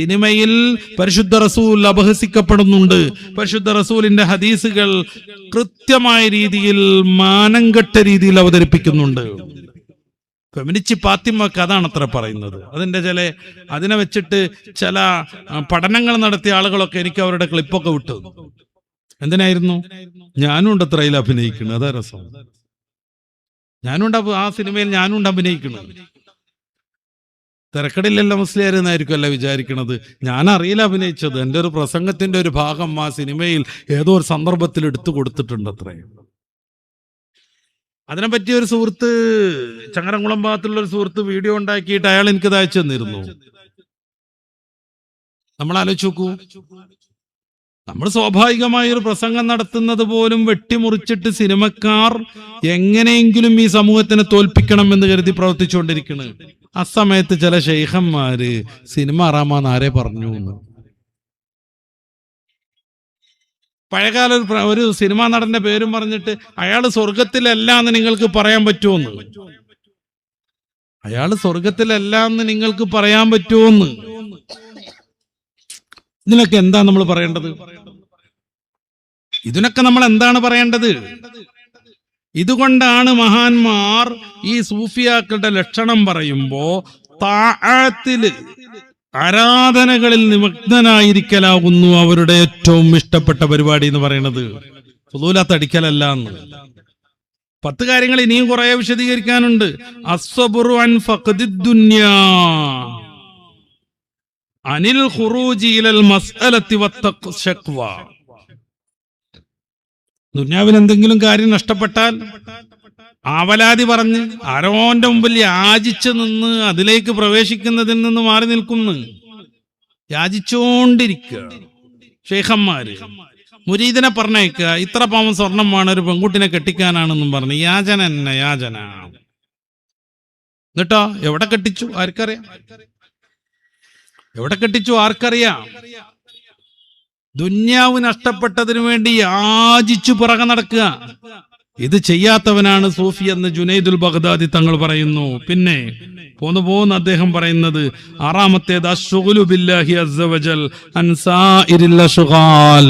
സിനിമയിൽ പരിശുദ്ധ റസൂൽ അപഹസിക്കപ്പെടുന്നുണ്ട്. പരിശുദ്ധ റസൂലിന്റെ ഹദീസുകൾ കൃത്യമായ രീതിയിൽ മാനംകെട്ട രീതിയിൽ അവതരിപ്പിക്കുന്നുണ്ട്. ഫെമിനിസ്റ്റ് ഫാത്തിമക്ക് അതാണ് അത്ര പറയുന്നത്. അതിനെ വെച്ചിട്ട് ചില പഠനങ്ങൾ നടത്തിയ ആളുകളൊക്കെ എനിക്ക് അവരുടെ ക്ലിപ്പൊക്കെ വിട്ടു. എന്തിനായിരുന്നു? ഞാനും ഉണ്ട് അത്രയിൽ അഭിനയിക്കുന്നത്. അതാ രസം. ഞാനുണ്ട് ആ സിനിമയിൽ ഞാനുണ്ട് അഭിനയിക്കുന്നത്. തിരക്കടില്ലല്ലോ മുസ്ലിയാർ എന്നായിരിക്കും അല്ല വിചാരിക്കണത്. ഞാൻ അറിയില്ല അഭിനയിച്ചത്. എൻ്റെ ഒരു പ്രസംഗത്തിന്റെ ഒരു ഭാഗം ആ സിനിമയിൽ ഏതോ ഒരു സന്ദർഭത്തിൽ എടുത്തു കൊടുത്തിട്ടുണ്ട്. അത്രയും. അതിനെപ്പറ്റി ഒരു സുഹൃത്ത്, ചങ്ങരംകുളം ഭാഗത്തുള്ള ഒരു സുഹൃത്ത് വീഡിയോ ഉണ്ടാക്കിയിട്ട് അയാൾ എനിക്കത് അയച്ചു തന്നിരുന്നു. നമ്മൾ ആലോചിച്ച് നോക്കൂ, നമ്മൾ സ്വാഭാവികമായ ഒരു പ്രസംഗം നടത്തുന്നത് പോലും വെട്ടിമുറിച്ചിട്ട് സിനിമക്കാർ എങ്ങനെയെങ്കിലും ഈ സമൂഹത്തിനെ തോൽപ്പിക്കണം എന്ന് കരുതി പ്രവർത്തിച്ചുകൊണ്ടിരിക്കുന്നു. ആ സമയത്ത് ചില ശൈഖന്മാര് സിനിമ ഹറാമാന്ന് ആരെ പറഞ്ഞു എന്ന്. പഴയകാല ഒരു സിനിമാ നടന്റെ പേരും പറഞ്ഞിട്ട് അയാൾ സ്വർഗത്തിലല്ല എന്ന് നിങ്ങൾക്ക് പറയാൻ പറ്റുമോന്ന്. അയാൾ സ്വർഗത്തിലല്ല എന്ന് നിങ്ങൾക്ക് പറയാൻ പറ്റുമോന്ന്. ഇതിനൊക്കെ എന്താ നമ്മൾ പറയേണ്ടത്? ഇതിനൊക്കെ നമ്മൾ എന്താണ് പറയേണ്ടത്? ഇതുകൊണ്ടാണ് മഹാന്മാർ ഈ സൂഫിയാക്കളുടെ ലക്ഷണം പറയുമ്പോ താഅത്തില് ആരാധനകളിൽ നിമഗ്നനായിരിക്കലാകുന്നു അവരുടെ ഏറ്റവും ഇഷ്ടപ്പെട്ട പരിപാടി എന്ന് പറയുന്നത്. ഫുളൂലത്ത് അടിക്കലല്ല എന്ന്. 10 കാര്യങ്ങൾ ഇനിയും കുറെ വിശദീകരിക്കാനുണ്ട്. അസ്സബ്റു അൻ ഫഖദിദ് ദുനിയാ അനിൽ ഖുറൂജി ഇലൽ മസ്അലത്തി വത്തഖ്ശഖ്വ. ദുനിയാവിൽ എന്തെങ്കിലും കാര്യം നഷ്ടപ്പെട്ടാൽ ആവലാതി പറഞ്ഞ് ആരോന്റെ മുമ്പിൽ യാചിച്ചു നിന്ന് അതിലേക്ക് പ്രവേശിക്കുന്നതിൽ നിന്ന് മാറി നിൽക്കുന്നു. യാചിച്ചോണ്ടിരിക്കുക. ഷെയ്ഖന്മാര് മുരീദിനെ പറഞ്ഞേക്കുക, ഇത്ര പവൻ സ്വർണം വേണം ഒരു പെൺകുട്ടിനെ കെട്ടിക്കാനാണെന്നും പറഞ്ഞ് യാചന തന്നെ യാചന. എന്നിട്ടോ എവിടെ കെട്ടിച്ചു ആർക്കറിയാം? എവിടെ കെട്ടിച്ചു ആർക്കറിയാം? ദുന്യാവ് നഷ്ടപ്പെട്ടതിനു വേണ്ടി യാചിച്ചു പിറകെ നടക്കുക. ഇത് ചെയ്യാത്തവനാണ് സൂഫി എന്ന് ജുനൈദുൽ ബഗ്ദാദി തങ്ങൾ പറയുന്നു. പിന്നെ പോന്ന് അദ്ദേഹം പറയുന്നത് 6-ാമത്തേത് അശ്ശുഗ്ലു ബില്ലാഹി അസ്സ വജൽ അൻ സാഇരിൽ അശ്ഗാൽ.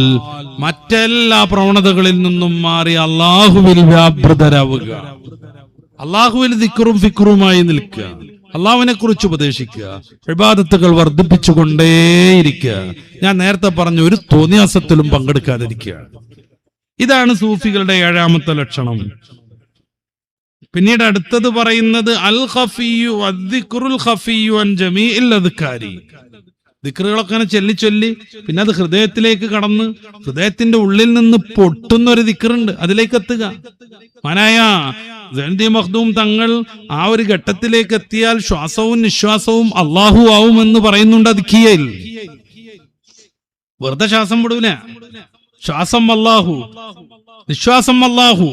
മറ്റെല്ലാ പ്രവണതകളിൽ നിന്നും മാറി അല്ലാഹുവിൽ വ്യാപൃതരാവുക. അല്ലാഹുവിൽ ദിക്റും ഫിക്റുമായി നിൽക്കുക. അള്ളാഹുവിനെ കുറിച്ച് ഉപദേശിക്കുക. ഇബാദത്തുകൾ വർദ്ധിപ്പിച്ചുകൊണ്ടേയിരിക്കുക. ഞാൻ നേരത്തെ പറഞ്ഞ ഒരു തോന്നിയാസത്തിലും പങ്കെടുക്കാതിരിക്കുക. ഇതാണ് സൂഫികളുടെ 7-ാമത്തെ ലക്ഷണം. പിന്നീട് അടുത്തത് പറയുന്നത് അൽ ഖഫിയു വദ്ദിക്റുൽ ഖഫിയു അൻ ജമീഇൽ അദ്കാരി. ദിക്റുകളൊക്കെ ചൊല്ലി പിന്നെ അത് ഹൃദയത്തിലേക്ക് കടന്ന് ഹൃദയത്തിന്റെ ഉള്ളിൽ നിന്ന് പൊട്ടുന്ന ഒരു ദിക്റുണ്ട്, അതിലേക്ക് എത്തുക. മനായ സൈനുദ്ദീൻ മഖ്ദൂം തങ്ങൾ ആ ഒരു ഘട്ടത്തിലേക്ക് എത്തിയാൽ ശ്വാസവും നിശ്വാസവും അല്ലാഹു ആവുമെന്ന് പറയുന്നുണ്ട്. അദ്കിയയിൽ വെറുതെ ശ്വാസം വിടൂല. ശ്വാസം അല്ലാഹു, നിശ്വാസം അല്ലാഹു,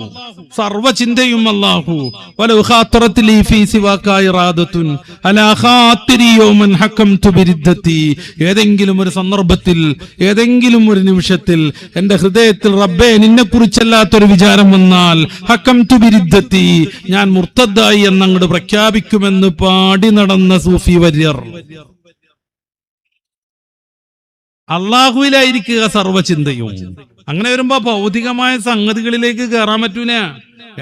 സർവ്വ ചിന്തയും അല്ലാഹു. വലൗ ഖാത്തറത് ലീ ഫീ സിവാക ഇറാദത്തുൻ അലാ ഖാതിരി യൗമൻ ഹകംതു ബിരിദ്ദതി. ഏതെങ്കിലും ഒരു സന്ദർഭത്തിൽ ഏതെങ്കിലും ഒരു നിമിഷത്തിൽ എന്റെ ഹൃദയത്തിൽ റബ്ബേ നിന്നെ കുറിച്ചല്ലാത്തൊരു വിചാരം വന്നാൽ ഹകംതു ബിരിദ്ദതി, ഞാൻ മുർത്തദ്ദായി എന്നങ്ങോട്ട് പ്രഖ്യാപിക്കുമെന്ന് പാടി നടന്ന സൂഫി വര്യർ. അള്ളാഹുവിലായിരിക്കുക സർവ്വചിന്തയും. അങ്ങനെ വരുമ്പോ ഭൗതികമായ സംഗതികളിലേക്ക് കയറാൻ പറ്റൂല.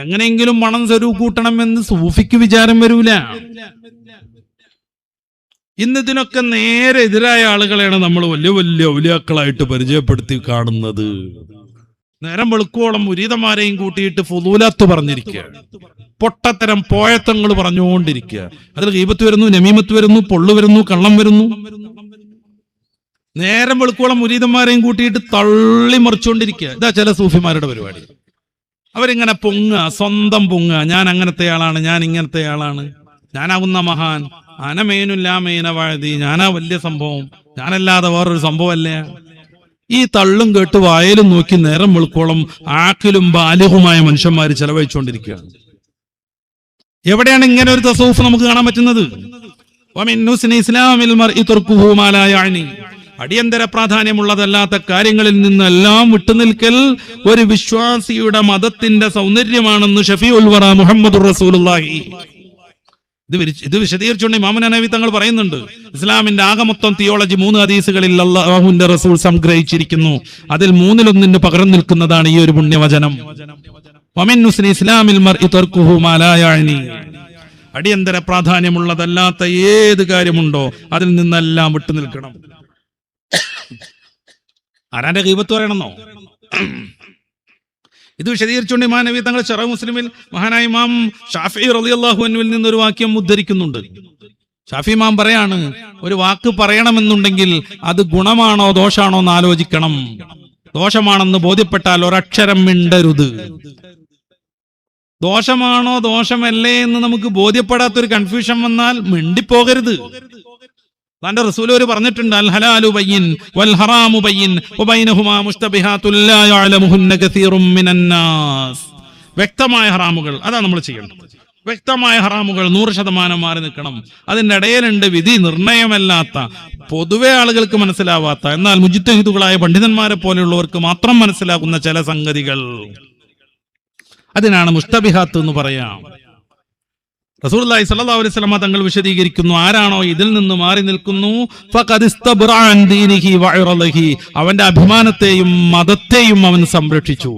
എങ്ങനെയെങ്കിലും പണം സ്വരൂപ് കൂട്ടണം എന്ന് സൂഫിക്ക് വിചാരം വരൂല. ഇന്നതിനൊക്കെ നേരെ എതിരായ ആളുകളെയാണ് നമ്മൾ വലിയ വലിയ ഔലിയാക്കളായിട്ട് പരിചയപ്പെടുത്തി കാണുന്നത്. നേരം വെളുക്കോളം മുരീദന്മാരെയും കൂട്ടിയിട്ട് ഫുളൂലത്ത് പറഞ്ഞിരിക്കുക, പൊട്ടത്തരം പോയത്തങ്ങൾ പറഞ്ഞുകൊണ്ടിരിക്കുക. അതിൽ ഗീബത്ത് വരുന്നു, നമീമത്ത് വരുന്നു, പൊള്ളു വരുന്നു, കള്ളം വരുന്നു. നേരം വെളുക്കോളം മുരീദന്മാരെയും കൂട്ടിയിട്ട് തള്ളി മറിച്ചുകൊണ്ടിരിക്കുക. ഇതാ ചില സൂഫിമാരുടെ പരിപാടി. അവരിങ്ങനെ പൊങ്ങുക, സ്വന്തം പൊങ്ങുക. ഞാൻ അങ്ങനത്തെ ആളാണ്, ഞാൻ ഇങ്ങനത്തെ ആളാണ്, ഞാനാകുന്ന മഹാൻ, അനമേനുല്ലാ മേന വാഴതി, ഞാനാ വലിയ സംഭവം, ഞാനല്ലാതെ വേറൊരു സംഭവമല്ല. ഈ തള്ളും കേട്ട് വായലും നോക്കി നേരം വെളുക്കോളം ആക്കിലും ബാലിഹുമായ മനുഷ്യന്മാർ ചെലവഴിച്ചുകൊണ്ടിരിക്കുകയാണ്. എവിടെയാണ് ഇങ്ങനെ ഒരു തസൗഫ് നമുക്ക് കാണാൻ പറ്റുന്നത്? അടിയന്തര പ്രാധാന്യമുള്ളതല്ലാത്ത കാര്യങ്ങളിൽ നിന്നെല്ലാം വിട്ടുനിൽക്കൽ ഒരു വിശ്വാസിയുടെ മതത്തിന്റെ സൗന്ദര്യമാണെന്ന് ഷഫീഉൽ വറ മുഹമ്മദുർ റസൂലുള്ളാഹി ഇത് വിശദീകരിച്ചുകൊണ്ട് ഇമാം നബവി തങ്ങൾ പറയുന്നുണ്ട്, ഇസ്ലാമിന്റെ ആകെ മൊത്തം തിയോളജി 3 ഹദീസുകളിൽ അല്ലാഹുവിന്റെ റസൂൽ സംഗ്രഹിച്ചിരിക്കുന്നു. അതിൽ 3-1 പകരം നിൽക്കുന്നതാണ് ഈ ഒരു പുണ്യവചനം. വമിൻ ഹുസ്നി ഇസ്ലാമിൽ മർഇ തർക്കുഹു മാ ലാ യഅനി. അടിയന്തര പ്രാധാന്യമുള്ളതല്ലാത്ത ഏത് കാര്യമുണ്ടോ അതിൽ നിന്നെല്ലാം വിട്ടു നിൽക്കണം. ആരാന്റെ ഗീബത്ത് പറയണമെന്നോ? ഇത് വിശദീകരിച്ചുകൊണ്ട് ഇമാം നബവി തങ്ങൾ ശറഹ് മുസ്ലിമിൽ മഹാനായ ഇമാം ഷാഫിഈ റളിയല്ലാഹു അൻഹുവിൽ നിന്നൊരു വാക്യം ഉദ്ധരിക്കുന്നുണ്ട്. ഷാഫി ഇമാം പറയാണ്, ഒരു വാക്ക് പറയണമെന്നുണ്ടെങ്കിൽ അത് ഗുണമാണോ ദോഷാണോ എന്ന് ആലോചിക്കണം. ദോഷമാണെന്ന് ബോധ്യപ്പെട്ടാൽ ഒരക്ഷരം മിണ്ടരുത്. ദോഷമാണോ ദോഷമല്ലേ എന്ന് നമുക്ക് ബോധ്യപ്പെടാത്തൊരു കൺഫ്യൂഷൻ വന്നാൽ മിണ്ടിപ്പോകരുത്. തന്റെ റസൂൽ പറഞ്ഞിട്ടുണ്ട്, അൽ ഹലാലു ബയ്യിൻ വൽ ഹറാമു ബയ്യിൻ വബൈനഹുമാ മുസ്തബിഹാത്തുൻ ലാ യഅലമുഹുന്ന കസീറും മിനൻ നാസ്. വ്യക്തമായ ഹറാമുകൾ, അതാ നമ്മൾ ചെയ്യേണ്ടത്. വ്യക്തമായ ഹറാമുകൾ 100% മാറി നിൽക്കണം. അതിന്റെ ഇടയിലുണ്ട് വിധി നിർണയമല്ലാത്ത, പൊതുവെ ആളുകൾക്ക് മനസ്സിലാവാത്ത, എന്നാൽ മുജ്തഹിദുകളായ പണ്ഡിതന്മാരെ പോലെയുള്ളവർക്ക് മാത്രം മനസ്സിലാകുന്ന ചില സംഗതികൾ. അതിനാണ് മുസ്തബിഹാത്ത് എന്ന് പറയാം. റസൂലുള്ളാഹി സ്വല്ലല്ലാഹു അലൈഹി വസല്ലം തങ്ങൾ വിശദീകരിക്കുന്നു, ആരാണോ ഇതിൽ നിന്ന് മാറി നിൽക്കുന്നു ഫഖദ് ഇസ്തബ്റഅ അൻ ദീനിഹി വഇറളിഹി, അവന്റെ അഭിമാനത്തെയും മതത്തെയും അവൻ സംരക്ഷിച്ചു.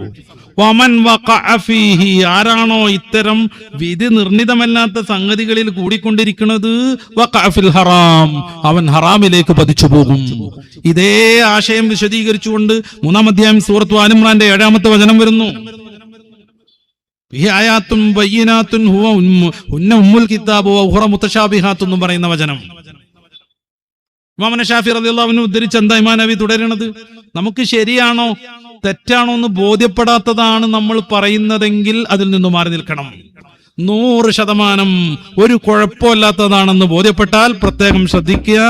വമൻ വഖഅ ഫീഹി, ആരാണോ ഇത്തരം വിധി നിർണിതമല്ലാത്ത സംഗതികളിൽ കൂടിക്കൊണ്ടിരിക്കുന്നത് വഖഅ ഫിൽ ഹറാം, അവൻ ഹറാമിലേക്ക് പതിച്ചു പോകും. ഇതേ ആശയം വിശദീകരിച്ചുകൊണ്ട് 3-ാം അധ്യായം സൂറത്ത് ആൽ ഇംറാന്റെ 7-ാമത്തെ വചനം വരുന്നു. എന്ന് പറയുന്ന വചനം ഇമാം ശാഫിഈ റളിയല്ലാഹു അൻഹു ഉദ്ധരിച്ച എന്താ ഇമാം നബവി തുടരുന്നത്? നമുക്ക് ശരിയാണോ തെറ്റാണോ എന്ന് ബോധ്യപ്പെടാത്തതാണ് നമ്മൾ പറയുന്നതെങ്കിൽ അതിൽ നിന്ന് മാറി നിൽക്കണം. 100% ഒരു കുഴപ്പമില്ലാത്തതാണെന്ന് ബോധ്യപ്പെട്ടാൽ പ്രത്യേകം ശ്രദ്ധിക്കുക.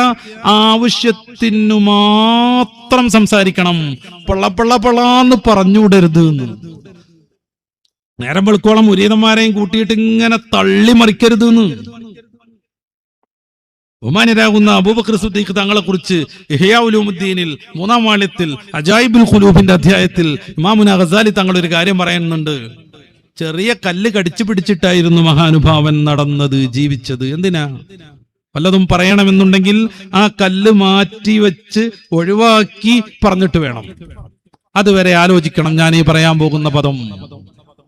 ആവശ്യത്തിനു മാത്രം സംസാരിക്കണം. പൊള്ളന്ന് പറഞ്ഞുവിടരുത് എന്ന്. നേരം വെളുക്കോളം മുരീദന്മാരെയും കൂട്ടിയിട്ട് ഇങ്ങനെ തള്ളിമറിക്കരുത് എന്ന്. ബഹുമാന്യരാകുന്ന അബൂബക്കർ സിദ്ദീഖ് തങ്ങളെ കുറിച്ച് ഇഹ്യാ ഉലൂമുദ്ദീനിൽ 3-ാം വാള്യത്തിൽ അജായിബുൽ ഖുലൂബിന്റെ അധ്യായത്തിൽ ഇമാമുന ഗസാലി തങ്ങൾ ഒരു കാര്യം പറയുന്നുണ്ട്. ചെറിയ കല്ല് കടിച്ചു പിടിച്ചിട്ടായിരുന്നു മഹാനുഭാവൻ നടന്നത്, ജീവിച്ചത്. എന്തിനാ? വല്ലതും പറയണമെന്നുണ്ടെങ്കിൽ ആ കല്ല് മാറ്റി വെച്ച് ഒഴിവാക്കി പറഞ്ഞിട്ട് വേണം. അതുവരെ ആലോചിക്കണം, ഞാൻ ഈ പറയാൻ പോകുന്ന പദം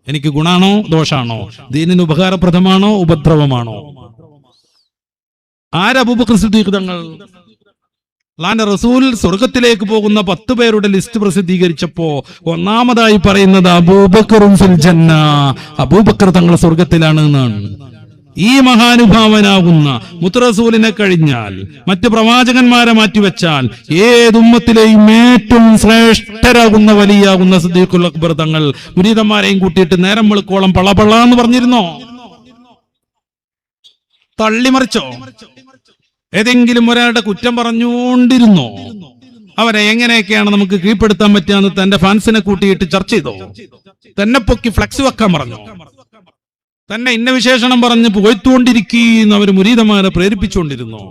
എനിക്ക് ഗുണാണോ ദോഷാണോ, ദീനിന് ഉപകാരപ്രദമാണോ ഉപദ്രവമാണോ? അബൂബക്കർ സിദ്ദീഖ് തങ്ങൾ അല്ലാഹുവിന്റെ റസൂൽ സ്വർഗത്തിലേക്ക് പോകുന്ന 10 പേരുടെ ലിസ്റ്റ് പ്രസിദ്ധീകരിച്ചപ്പോ ഒന്നാമതായി പറയുന്നത് അബൂബക്കറുൻ ഫിൽ ജന്ന, അബൂബക്കർ തങ്ങൾ സ്വർഗത്തിലാണ് എന്നാണ്. ഈ മഹാനുഭാവനാകുന്ന മുത്തറസൂലിനെ കഴിഞ്ഞാൽ മറ്റ് പ്രവാചകന്മാരെ മാറ്റിവെച്ചാൽ ഏതുമ്മത്തിലെയും ഏറ്റവും ശ്രേഷ്ഠരാകുന്ന വലിയാകുന്ന സിദ്ദീഖുൽ അക്ബർ തങ്ങൾ മുരീദന്മാരെയും കൂട്ടിയിട്ട് നേരം വെളുക്കോളം പളപളാന്ന് പറഞ്ഞിരുന്നോ? തള്ളിമറിച്ചോ? ഏതെങ്കിലും ഒരാളുടെ കുറ്റം പറഞ്ഞുകൊണ്ടിരുന്നോ? അവരെ എങ്ങനെയൊക്കെയാണ് നമുക്ക് കീഴ്പ്പെടുത്താൻ പറ്റുകയെന്ന് തന്റെ ഫാൻസിനെ കൂട്ടിയിട്ട് ചർച്ച ചെയ്തോ? തന്നെ പൊക്കി ഫ്ലക്സ് വെക്കാൻ പറഞ്ഞോ? തന്നെ ഇന്ന വിശേഷണം പറഞ്ഞ് പുകഴ്ത്തുകൊണ്ടിരിക്കുന്ന അവർ മുരീദന്മാരെ പ്രേരിപ്പിച്ചുകൊണ്ടിരുന്നോ?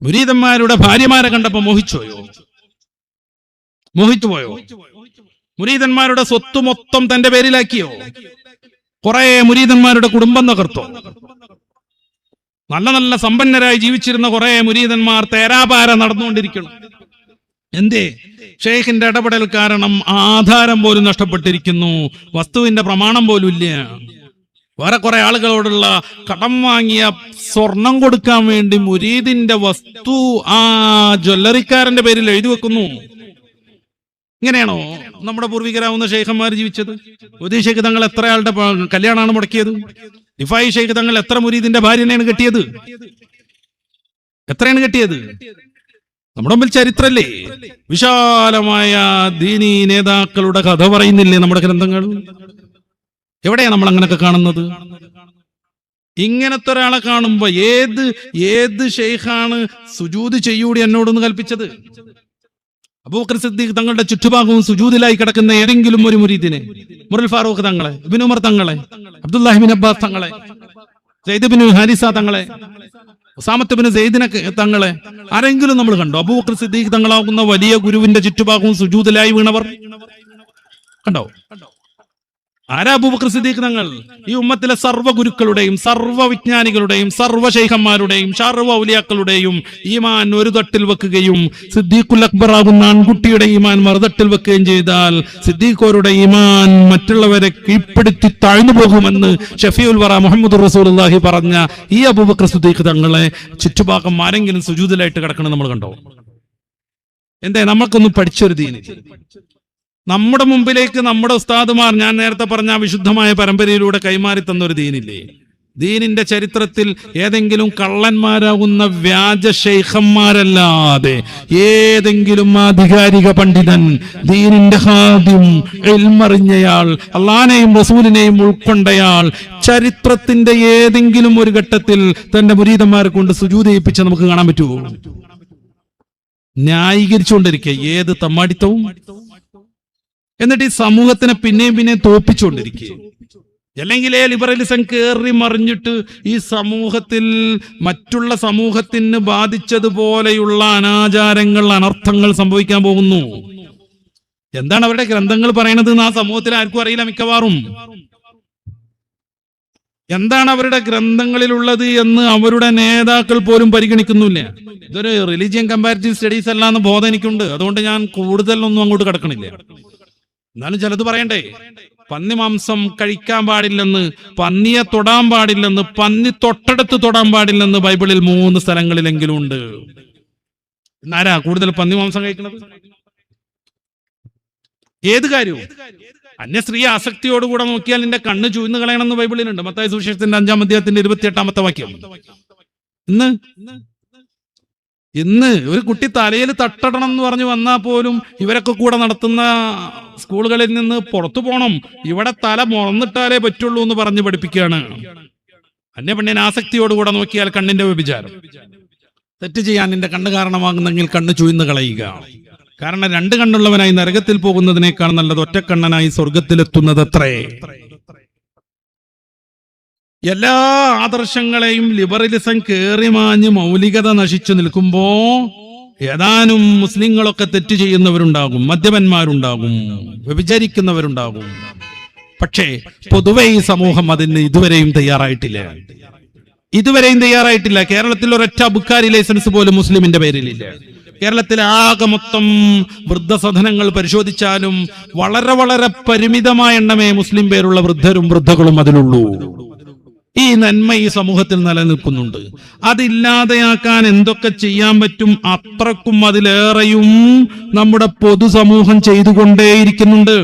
മുരീദന്മാരുടെ ഭാര്യമാരെ കണ്ടപ്പോ മോഹിച്ചുപോയോ? മുരീദന്മാരുടെ സ്വത്ത് മൊത്തം തന്റെ പേരിലാക്കിയോ? കുറെ മുരീദന്മാരുടെ കുടുംബം തകർത്തോ? നല്ല നല്ല സമ്പന്നരായി ജീവിച്ചിരുന്ന കുറെ മുരീദന്മാർ തേരാപാര നടന്നുകൊണ്ടിരിക്കണം. എന്തേ? ഷെയ്ഖിന്റെ ഇടപെടൽ കാരണം ആധാരം പോലും നഷ്ടപ്പെട്ടിരിക്കുന്നു, വസ്തുവിന്റെ പ്രമാണം പോലും ഇല്ല. വേറെ കുറെ ആളുകളോടുള്ള കടം വാങ്ങിയ സ്വർണം കൊടുക്കാൻ വേണ്ടി മുരീദിന്റെ വസ്തു ആ ജ്വല്ലറിക്കാരന്റെ പേരിൽ എഴുതി വെക്കുന്നു. ഇങ്ങനെയാണോ നമ്മുടെ പൂർവികരാവുന്ന ഷെയ്ഖന്മാർ ജീവിച്ചത്? ഉദയ് ഷെയ്ഖ് തങ്ങൾ എത്ര ആളുടെ കല്യാണമാണ് മുടക്കിയത്? റിഫായി ഷെയ്ഖ് തങ്ങൾ എത്ര മുരീദിന്റെ ഭാര്യനെയാണ് കെട്ടിയത്? എത്രയാണ് കെട്ടിയത്? നമ്മുടെ മുമ്പിൽ ചരിത്രല്ലേ? വിശാലമായ ദീനീ നേതാക്കളുടെ കഥ പറയുന്നില്ലേ നമ്മുടെ ഗ്രന്ഥങ്ങൾ? എവിടെയാ നമ്മൾ അങ്ങനെയൊക്കെ കാണുന്നത്? ഇങ്ങനത്തെ ഒരാളെ കാണുമ്പോ ഏത് ഷെയ്ഖാണ് സുജൂദ് ചെയ്യൂടി എന്നോടൊന്ന് കൽപ്പിച്ചത്? അബൂബക്കർ സിദ്ദീഖ് തങ്ങളുടെ ചുറ്റുഭാഗവും സുജൂദിലായി കിടക്കുന്ന ഏതെങ്കിലും ഒരു മുരീദിനെ, മുറൽ ഫാറൂഖ് തങ്ങളെ, ഇബ്നു ഉമർ തങ്ങളെ, അബ്ദുല്ലാഹി ബിൻ അബ്ബാസ് തങ്ങളെ, സയ്യിദ് ബിൻ ഹാരിസ തങ്ങളെ, ഉസാമത്ത് ബിൻ സെയ്ദിനെ തങ്ങളെ ആരെങ്കിലും നമ്മൾ കണ്ടോ? അബൂബക്കർ സിദ്ദീഖ് തങ്ങളാകുന്ന വലിയ ഗുരുവിന്റെ ചുറ്റുഭാഗവും സുജൂദിലായി വീണവർ കണ്ടോ? ആരാ അബൂബക്കർ സിദ്ദീഖ് തങ്ങൾ? ഈ ഉമ്മത്തിലെ സർവ്വ ഗുരുക്കളുടെയും സർവ്വ വിജ്ഞാനികളുടെയും സർവ്വ ശൈഖന്മാരുടെയും സർവ്വ ഔലിയാക്കളുടെയും ഈമാൻ ഒരു തട്ടിൽ വെക്കുകയും സിദ്ദീഖുൽ അക്ബർ ആകുന്ന ആൺകുട്ടിയുടെ ഈമാൻ മറുതട്ടിൽ വെക്കുകയും ചെയ്താൽ സിദ്ദീഖോരുടെ ഈമാൻ മറ്റുള്ളവരെ കീഴ്പ്പെടുത്തി താഴ്ന്നു പോകുമെന്ന് ഷഫീഉൽ വറ മുഹമ്മദ് റസൂലുള്ളാഹി പറഞ്ഞ ഈ അബൂബക്കർ സിദ്ദീഖ് തങ്ങളെ ചുറ്റുഭാഗം ആരെങ്കിലും സുജൂദിലായിട്ട് കിടക്കണം നമ്മൾ കണ്ടോ? എന്തേ നമ്മൾക്കൊന്നും പഠിച്ചൊരു ദീനില്ല. നമ്മുടെ മുമ്പിലേക്ക് നമ്മുടെ ഉസ്താദുമാർ, ഞാൻ നേരത്തെ പറഞ്ഞ വിശുദ്ധമായ പരമ്പരയിലൂടെ കൈമാറി തന്നൊരു ദീനില്ലേ? ദീനിന്റെ ചരിത്രത്തിൽ ഏതെങ്കിലും കള്ളന്മാരാകുന്ന വ്യാജ ശൈഖന്മാരല്ലാതെ ഏതെങ്കിലും ആധികാരിക പണ്ഡിതൻ, ദീനിന്റെ ഹാദിം, ഇൽമറിഞ്ഞയാൾ, അള്ളാനെയും റസൂലിനെയും ഉൾക്കൊണ്ടയാൾ ചരിത്രത്തിന്റെ ഏതെങ്കിലും ഒരു ഘട്ടത്തിൽ തന്റെ മുരീദന്മാരെ കൊണ്ട് സുജൂദ് ചെയ്യിപ്പിച്ച് നമുക്ക് കാണാൻ പറ്റുമോ? ന്യായീകരിച്ചുകൊണ്ടിരിക്കുക ഏത് തമ്മാടിത്തവും, എന്നിട്ട് ഈ സമൂഹത്തിനെ പിന്നെയും തോപ്പിച്ചുകൊണ്ടിരിക്കുക. അല്ലെങ്കിൽ ലിബറലിസം കയറി മറിഞ്ഞിട്ട് ഈ സമൂഹത്തിൽ മറ്റുള്ള സമൂഹത്തിന് ബാധിച്ചതുപോലെയുള്ള അനാചാരങ്ങൾ, അനർത്ഥങ്ങൾ സംഭവിക്കാൻ പോകുന്നു. എന്താണ് അവരുടെ ഗ്രന്ഥങ്ങൾ പറയണത് എന്ന് ആ സമൂഹത്തിൽ ആർക്കും അറിയില്ല. മിക്കവാറും എന്താണ് അവരുടെ ഗ്രന്ഥങ്ങളിലുള്ളത് എന്ന് അവരുടെ നേതാക്കൾ പോലും പരിഗണിക്കുന്നില്ല. ഇതൊരു റിലീജിയൻ കമ്പാരിറ്റീവ് സ്റ്റഡീസ് അല്ല എന്ന് ബോധം എനിക്കുണ്ട്. അതുകൊണ്ട് ഞാൻ കൂടുതലൊന്നും അങ്ങോട്ട് കിടക്കണില്ല. എന്നാലും ചിലത് പറയണ്ടേ. പന്നി മാംസം കഴിക്കാൻ പാടില്ലെന്ന്, പന്നിയെ തൊടാൻ പാടില്ലെന്ന്, പന്നി തൊട്ടടുത്ത് തൊടാൻ പാടില്ലെന്ന് ബൈബിളിൽ 3 സ്ഥലങ്ങളിലെങ്കിലും ഉണ്ട്. എന്നാരാ കൂടുതൽ പന്നി മാംസം കഴിക്കുന്നത്? ഏത് കാര്യവും അന്യസ്ത്രീ ആസക്തിയോടുകൂടെ നോക്കിയാൽ നിന്റെ കണ്ണ് ചൂഴ്ന്നു കളയണമെന്ന് ബൈബിളിലുണ്ട്. മത്തായി സുവിശേഷത്തിന്റെ 5-ാം അധ്യായത്തിന്റെ 28-ാമത്തെ വാക്യം. ഇന്ന് ഒരു കുട്ടി തലയിൽ തട്ടണം എന്ന് പറഞ്ഞു വന്നാൽ പോലും ഇവരൊക്കെ കൂടെ നടത്തുന്ന സ്കൂളുകളിൽ നിന്ന് പുറത്തു പോകണം, ഇവിടെ തല മുളന്നിട്ടാലേ പറ്റുള്ളൂ എന്ന് പറഞ്ഞ് പഠിപ്പിക്കുകയാണ്. അന്യപെണ്ണിന് ആസക്തിയോടുകൂടെ നോക്കിയാൽ കണ്ണിന്റെ വ്യഭിചാരം. തെറ്റ് ചെയ്യാൻ നിന്റെ കണ്ണ് കാരണമാകുന്നെങ്കിൽ കണ്ണ് ചൂഴ്ന്നു കളയുക. കാരണം 2 കണ്ണുള്ളവനായി നരകത്തിൽ പോകുന്നതിനേക്കാൾ നല്ലത് ഒറ്റക്കണ്ണനായി സ്വർഗത്തിലെത്തുന്നത് അത്രേ. എല്ലാ ആദർശങ്ങളെയും ലിബറലിസം കേറിമാഞ്ഞ് മൗലികത നശിച്ചു നിൽക്കുമ്പോ ഏതാനും മുസ്ലിങ്ങളൊക്കെ തെറ്റ് ചെയ്യുന്നവരുണ്ടാകും, മദ്യപന്മാരുണ്ടാകും, വ്യഭിചരിക്കുന്നവരുണ്ടാകും. പക്ഷേ പൊതുവെ ഈ സമൂഹം അതിന് ഇതുവരെയും തയ്യാറായിട്ടില്ല. കേരളത്തിൽ ഒരൊറ്റ അബുക്കാരി ലൈസൻസ് പോലും മുസ്ലിമിന്റെ പേരിലില്ല. കേരളത്തിലെ ആകെ മൊത്തം വൃദ്ധസദനങ്ങൾ പരിശോധിച്ചാലും വളരെ വളരെ പരിമിതമായ എണ്ണമേ മുസ്ലിം പേരുള്ള വൃദ്ധരും വൃദ്ധകളും അതിലുള്ളൂ. ഈ നന്മ ഈ സമൂഹത്തിൽ നിലനിൽക്കുന്നുണ്ട്. അതില്ലാതെയാക്കാൻ എന്തൊക്കെ ചെയ്യാൻ പറ്റും അത്രക്കും അതിലേറെയും നമ്മുടെ പൊതുസമൂഹം ചെയ്തുകൊണ്ടേയിരിക്കുന്നുണ്ട്.